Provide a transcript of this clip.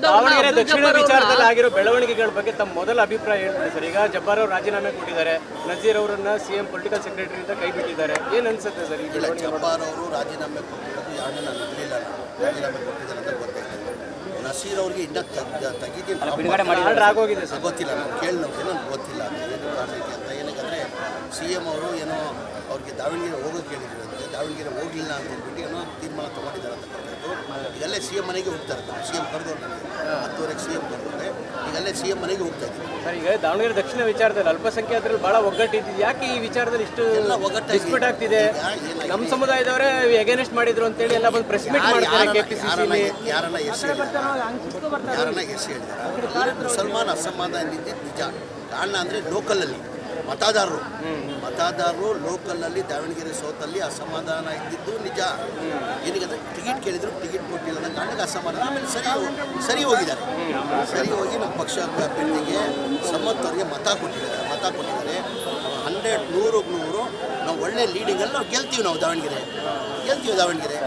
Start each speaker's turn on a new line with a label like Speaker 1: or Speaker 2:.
Speaker 1: ದಾವಣಗೆರೆ ದಕ್ಷಿಣ ವಿಚಾರದಲ್ಲಿ ಆಗಿರೋ ಬೆಳವಣಿಗೆಗಳ ಬಗ್ಗೆ ತಮ್ಮ ಮೊದಲ ಅಭಿಪ್ರಾಯ ಹೇಳ್ಬಿಡಿ ಸರ್. ಈಗ ಜಬ್ಬಾರ್ ಅವರು ರಾಜೀನಾಮೆ ಕೊಟ್ಟಿದ್ದಾರೆ, ನಜೀರ್ ಅವರನ್ನ ಸಿಎಂ ಪೊಲಿಟಿಕಲ್ ಸೆಕ್ರೆಟರಿಯಿಂದ ಕೈ ಬಿಟ್ಟಿದ್ದಾರೆ. ಏನು ಅನ್ಸುತ್ತೆ ಸರ್ ಈ ಬೆಳವಣಿಗೆ?
Speaker 2: ಜಬ್ಬಾರ್ ಅವರು ರಾಜೀನಾಮೆ ಕೊಟ್ಟಿರೋದು ಯಾರನ್ನ ನಾನು ಇರಲಿಲ್ಲ, ರಾಜೀನಾಮೆ ಕೊಟ್ಟಿದ್ದಾರೆ ಅಂತ ಗೊತ್ತಾಯ್ತು. ನಸೀರ್ ಅವ್ರಿಗೆ ಇನ್ನೂ ತೆಗಿತೀನಿ
Speaker 1: ಆಗೋಗಿದೆ ಸರ್,
Speaker 2: ಗೊತ್ತಿಲ್ಲ, ನಾನು ಕೇಳಿ ನೋಡ್ತೀನಿ, ನನಗೆ ಗೊತ್ತಿಲ್ಲ ಅದು ಏನು ಕಾರಣಕ್ಕೆ ಅಂತ. ಏನಕ್ಕಂದರೆ ಸಿ ಎಮ್ ಅವರು ಏನೋ ಅವ್ರಿಗೆ ದಾವಣಗೆರೆ ಹೋಗೋಕೆ ಕೇಳಿದ್ರು ಅಂತೆ, ದಾವಣಗೆರೆ ಹೋಗಲಿಲ್ಲ ಅಂತ ಹೇಳ್ಬಿಟ್ಟು ಏನೋ ತೀರ್ಮಾನ ತೊಗೊಂಡಿದ್ದಾರೆ ಅಂತ ಗೊತ್ತಾಯಿತು. ಈಗಲ್ಲೇ ಸಿ ಎಮ್ ಮನೆಗೆ ಹೋಗ್ತಾರೆ, ಸಿ ಎಮ್ ಕರೆದವ್ರು ನನಗೆ 10ವರೆಗೆ ಸಿ ಎಮ್ ಕರೆದ್ರೆ ಈಗಲ್ಲೇ ಸಿ ಎಮ್ ಮನೆಗೆ ಹೋಗ್ತಾ ಇದ್ದೀನಿ
Speaker 1: ಸರ್. ಈಗ ದಾವಣಗೆರೆ ದಕ್ಷಿಣ ವಿಚಾರದಲ್ಲಿ ಅಲ್ಪಸಂಖ್ಯಾತರಲ್ಲಿ ಭಾಳ ಒಗ್ಗಟ್ಟಿದ್ದು, ಯಾಕೆ ಈ ವಿಚಾರದಲ್ಲಿ ಇಷ್ಟು ಡಿಸ್ಪ್ಯೂಟ್ ಆಗ್ತಿದೆ? ನಮ್ಮ ಸಮುದಾಯದವರೇ ಎಗೇನೆಸ್ಟ್ ಮಾಡಿದ್ರು ಅಂತೇಳಿ ಎಲ್ಲ ಬಂದು ಪ್ರೆಸ್ ಮೀಟ್ ಮಾಡ್ತಾರೆ ಕೆಪಿಸಿಸಿಲಿ.
Speaker 2: ಯಾರನ್ನ ಎಸ್ ಹೇಳಿದ್ದಾರೆ ಮುಸಲ್ಮಾನ್ ಅಸಮಾಧಾನ ಇದ್ದಿದ್ದು ನಿಜ. ಕಾರಣ ಅಂದರೆ ಲೋಕಲಲ್ಲಿ ಮತದಾರರು ಲೋಕಲಲ್ಲಿ ದಾವಣಗೆರೆ ಸೋತಲ್ಲಿ ಅಸಮಾಧಾನ ಇದ್ದಿದ್ದು ನಿಜ. ಏನಕ್ಕೆ ಟಿಕೆಟ್ ಕೇಳಿದ್ರು ಟಿಕೆಟ್ ಕೊಟ್ಟಿಲ್ಲ ಅನ್ನೋ ಕಾರಣಕ್ಕೆ ಅಸಮಾಧಾನ. ಆಮೇಲೆ ಸರಿ ಹೋಗಿದ್ದಾರೆ, ಸರಿ ಹೋಗಿ ನಮ್ಮ ಪಕ್ಷ ಅಭ್ಯರ್ಥಿಗೆ ಸಮ್ಮತ್ತವ್ರಿಗೆ ಮತ ಕೊಟ್ಟಿದ್ದಾರೆ. 100 100 ನಾವು ಒಳ್ಳೆ ಲೀಡಿಂಗಲ್ಲಿ ನಾವು ಗೆಲ್ತೀವಿ, ದಾವಣಗೆರೆ